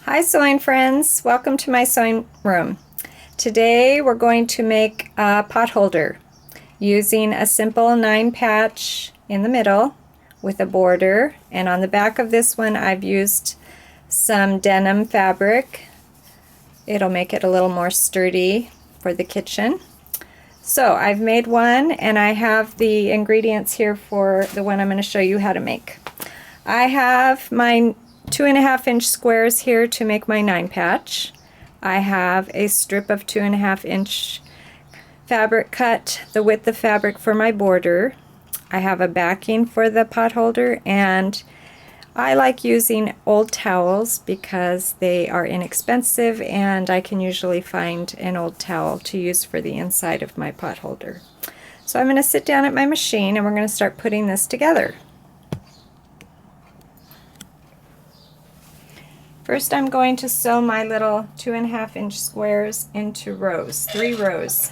Hi sewing friends, welcome to my sewing room. Today we're going to make a pot holder using a simple 9-patch in the middle with a border, and on the back of this one I've used some denim fabric. It'll make it a little more sturdy for the kitchen. So I've made one and I have the ingredients here for the one I'm going to show you how to make. I have my 2.5-inch squares here to make my 9-patch. I have a strip of 2.5-inch fabric cut, the width of fabric for my border. I have a backing for the pot holder, and I like using old towels because they are inexpensive and I can usually find an old towel to use for the inside of my pot holder. So I'm going to sit down at my machine and we're going to start putting this together. First I'm going to sew my little 2.5-inch squares into rows, 3 rows,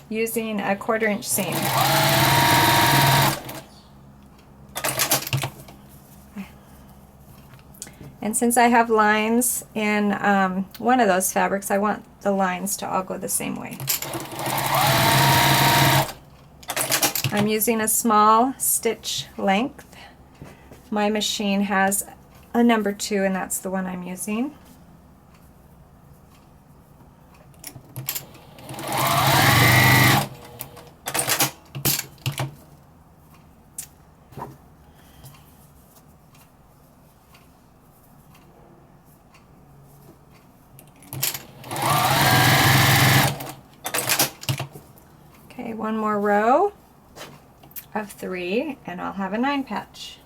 using a 1/4-inch seam. And since I have lines in one of those fabrics, I want the lines to all go the same way. I'm using a small stitch length. My machine has a number 2, and that's the one I'm using. Okay, one more row of 3 and I'll have a 9-patch.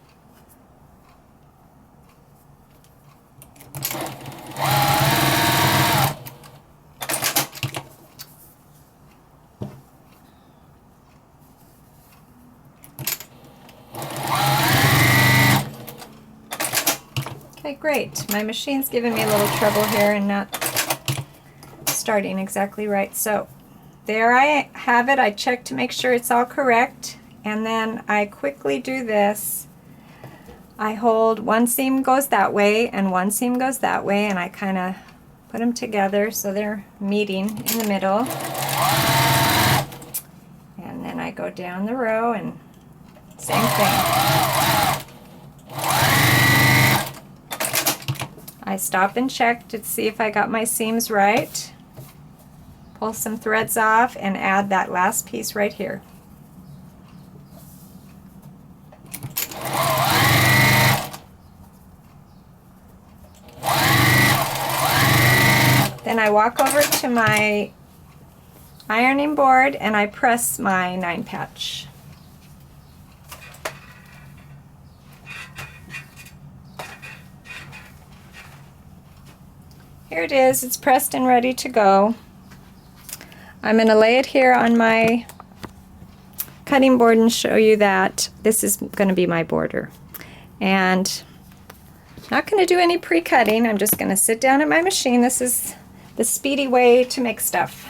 Okay, great. My machine's giving me a little trouble here and not starting exactly right. So there I have it. I check to make sure it's all correct, and then I quickly do this. I hold one seam goes that way and one seam goes that way, and I kind of put them together so they're meeting in the middle. And then I go down the row and same thing. I stop and check to see if I got my seams right. Pull some threads off and add that last piece right here. Then I walk over to my ironing board and I press my 9-patch. Here it is, it's pressed and ready to go. I'm going to lay it here on my cutting board and show you that this is going to be my border. And I'm not going to do any pre-cutting, I'm just going to sit down at my machine. This is the speedy way to make stuff.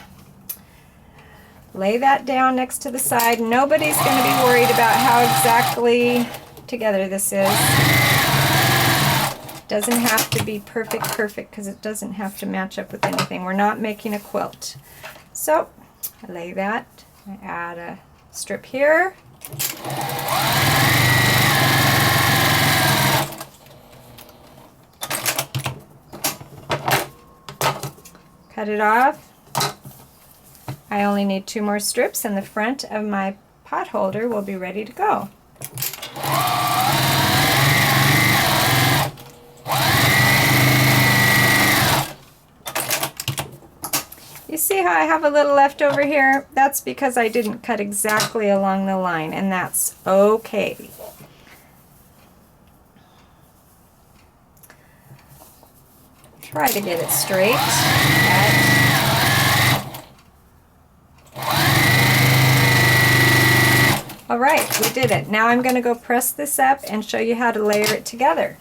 Lay that down next to the side. Nobody's going to be worried about how exactly together this is. Doesn't have to be perfect because it doesn't have to match up with anything. We're not making a quilt. So I lay that, I add a strip here. Cut it off. I only need 2 more strips and the front of my pot holder will be ready to go. You see how I have a little left over here? That's because I didn't cut exactly along the line, and that's okay. Try to get it straight. All right, we did it. Now I'm going to go press this up and show you how to layer it together.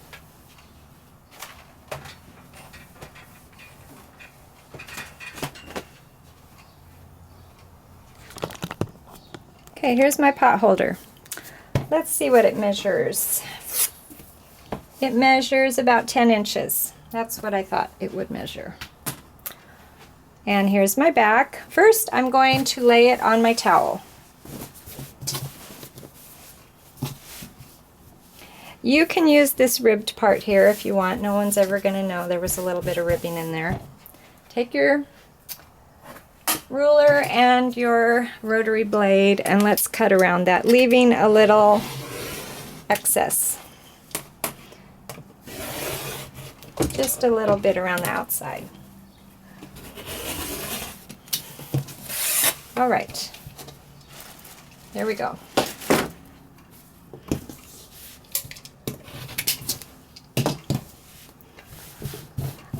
Okay, here's my pot holder. Let's see what it measures. It measures about 10 inches. That's what I thought it would measure. And here's my back. First, I'm going to lay it on my towel. You can use this ribbed part here if you want. No one's ever going to know there was a little bit of ribbing in there. Take your ruler and your rotary blade and let's cut around that, leaving a little excess. Just a little bit around the outside. All right, there we go.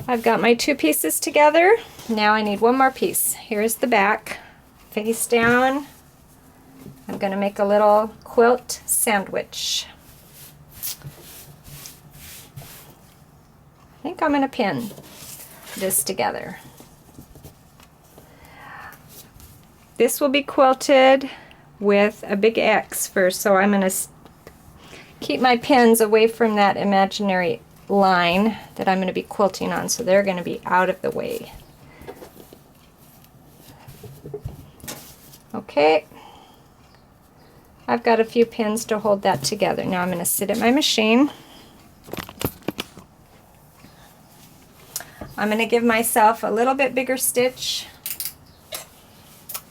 I've got my two pieces together. Now I need one more piece. Here's the back, face down. I'm going to make a little quilt sandwich. I think I'm going to pin this together. This will be quilted with a big X first, so I'm going to keep my pins away from that imaginary line that I'm going to be quilting on, so they're going to be out of the way. Okay, I've got a few pins to hold that together. Now I'm going to sit at my machine. I'm going to give myself a little bit bigger stitch,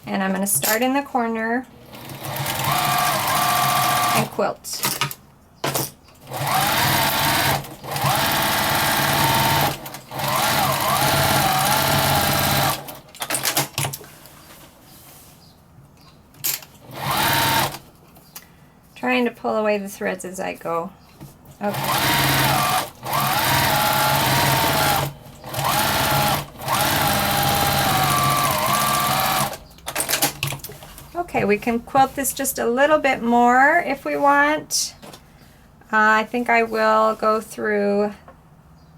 and I'm going to start in the corner and quilt. Trying to pull away the threads as I go. Okay. Okay, we can quilt this just a little bit more if we want. I think I will go through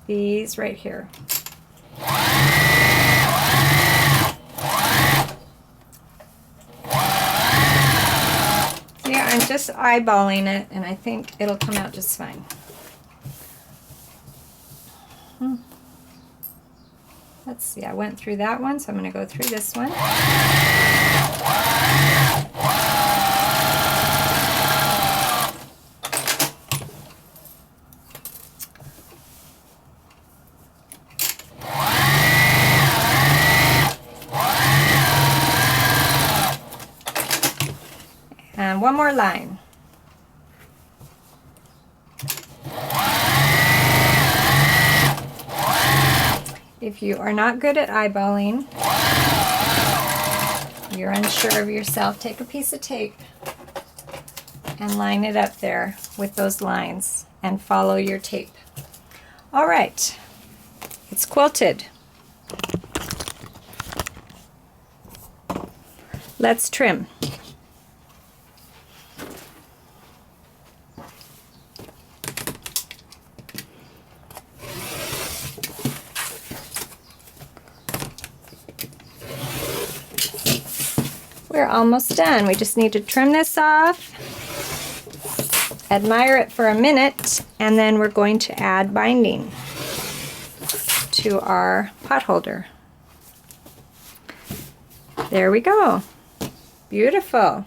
these right here. Yeah, I'm just eyeballing it, and I think it'll come out just fine. Let's see, I went through that one, so I'm going to go through this one. And one more line. If you are not good at eyeballing, you're unsure of yourself, take a piece of tape and line it up there with those lines and follow your tape. All right, it's quilted. Let's trim. We're almost done. We just need to trim this off, admire it for a minute, and then we're going to add binding to our potholder. There we go. Beautiful.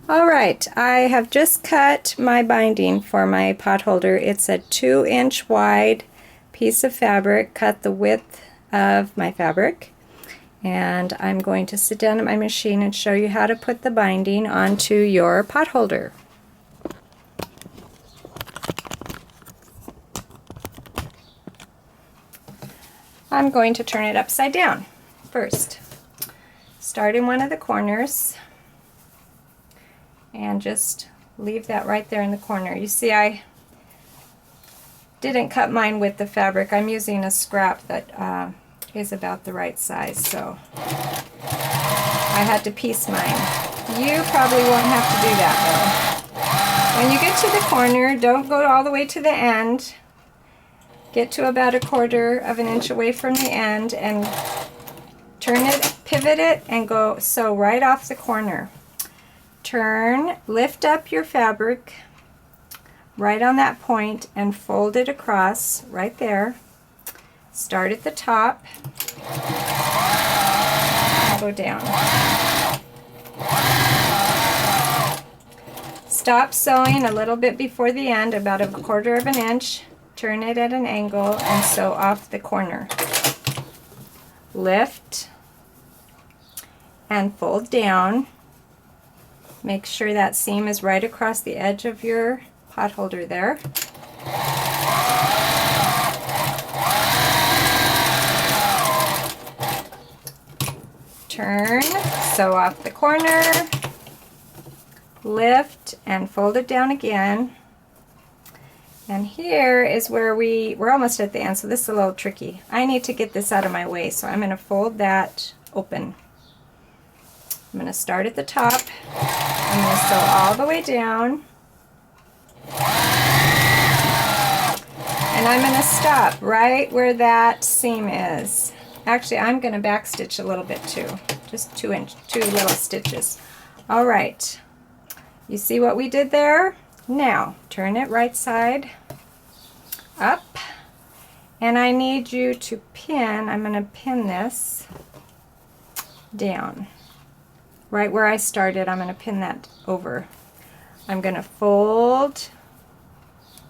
All right, I have just cut my binding for my potholder. It's a 2-inch wide piece of fabric, cut the width of my fabric. And I'm going to sit down at my machine and show you how to put the binding onto your potholder. I'm going to turn it upside down first. Start in one of the corners and just leave that right there in the corner. You see, I didn't cut mine with the fabric. I'm using a scrap that is about the right size, so I had to piece mine. You probably won't have to do that though. When you get to the corner, don't go all the way to the end. Get to about 1/4 of an inch away from the end and turn it, pivot it, and go sew right off the corner. Turn, lift up your fabric, right on that point and fold it across right there. Start at the top and go down. Stop sewing a little bit before the end, about 1/4 of an inch. Turn it at an angle and sew off the corner. Lift and fold down. Make sure that seam is right across the edge of your potholder there. Turn, sew off the corner, lift and fold it down again. And here is where we're almost at the end, so this is a little tricky. I need to get this out of my way, so I'm going to fold that open. I'm going to start at the top. I'm going to sew all the way down. And I'm going to stop right where that seam is. Actually, I'm going to backstitch a little bit too. Just two little stitches. All right. You see what we did there? Now, turn it right side up. And I need you to pin, I'm going to pin this down. Right where I started, I'm going to pin that over. I'm going to fold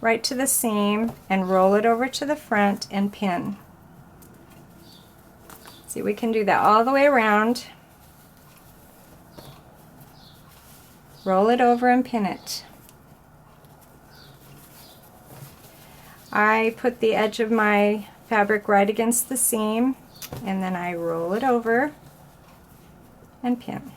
right to the seam and roll it over to the front and pin. See, we can do that all the way around. Roll it over and pin it. I put the edge of my fabric right against the seam, and then I roll it over and pin.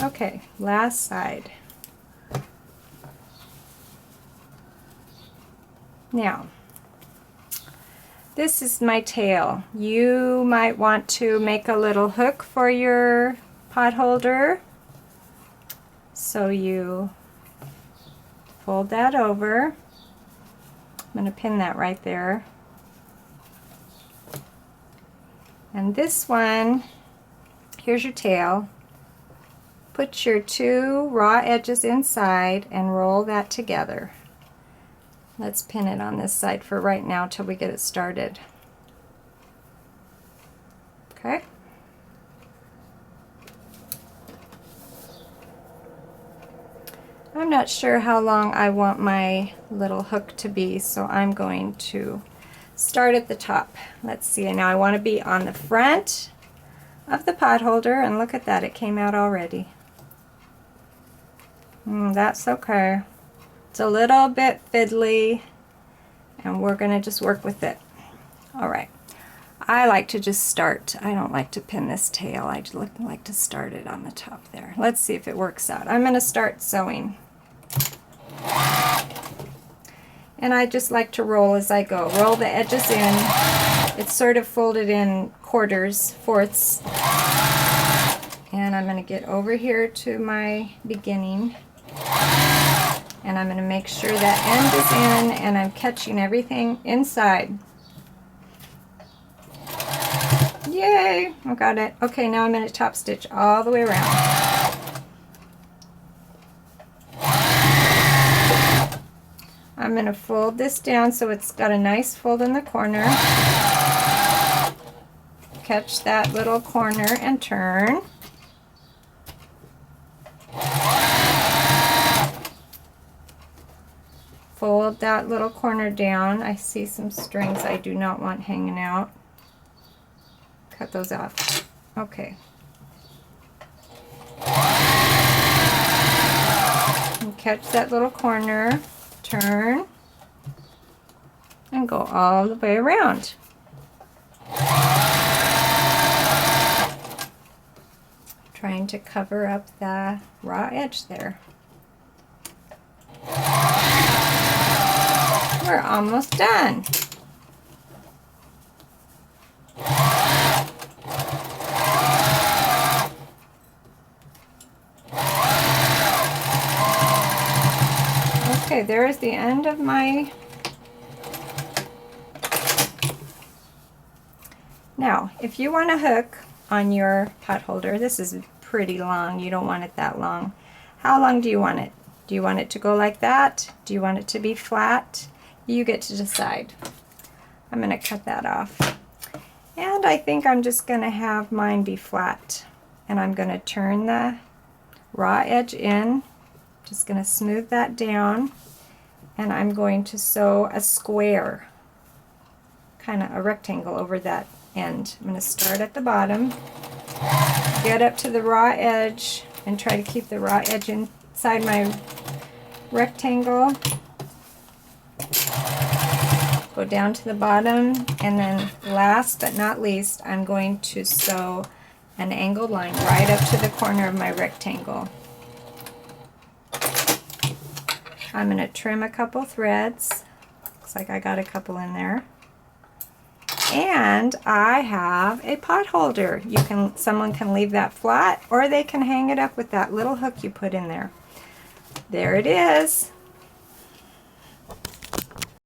Okay, last side. Now, this is my tail. You might want to make a little hook for your potholder. So you fold that over. I'm going to pin that right there. And this one, here's your tail. Put your 2 raw edges inside and roll that together. Let's pin it on this side for right now till we get it started. Okay. I'm not sure how long I want my little hook to be, so I'm going to start at the top. Let's see, now I want to be on the front of the potholder, and look at that, it came out already. That's okay. It's a little bit fiddly, and we're going to just work with it. Alright, I like to just start. I don't like to pin this tail. I just like to start it on the top there. Let's see if it works out. I'm going to start sewing. And I just like to roll as I go. Roll the edges in. It's sort of folded in quarters, fourths. And I'm going to get over here to my beginning. And I'm going to make sure that end is in and I'm catching everything inside. Yay! I got it. Okay, now I'm going to top stitch all the way around. I'm going to fold this down so it's got a nice fold in the corner. Catch that little corner and turn. Fold that little corner down. I see some strings I do not want hanging out. Cut those off. Okay. And catch that little corner, turn, and go all the way around. Trying to cover up the raw edge there. We're almost done. Okay, there's the end of my... Now, if you want a hook on your pot holder, this is pretty long, you don't want it that long. How long do you want it? Do you want it to go like that? Do you want it to be flat? You get to decide. I'm going to cut that off. And I think I'm just going to have mine be flat. And I'm going to turn the raw edge in. Just going to smooth that down. And I'm going to sew a square, kind of a rectangle over that end. I'm going to start at the bottom, get up to the raw edge, and try to keep the raw edge inside my rectangle. Go down to the bottom, and then last but not least, I'm going to sew an angled line right up to the corner of my rectangle. I'm going to trim a couple threads. Looks like I got a couple in there. And I have a pot holder. Someone can leave that flat, or they can hang it up with that little hook you put in there. There it is.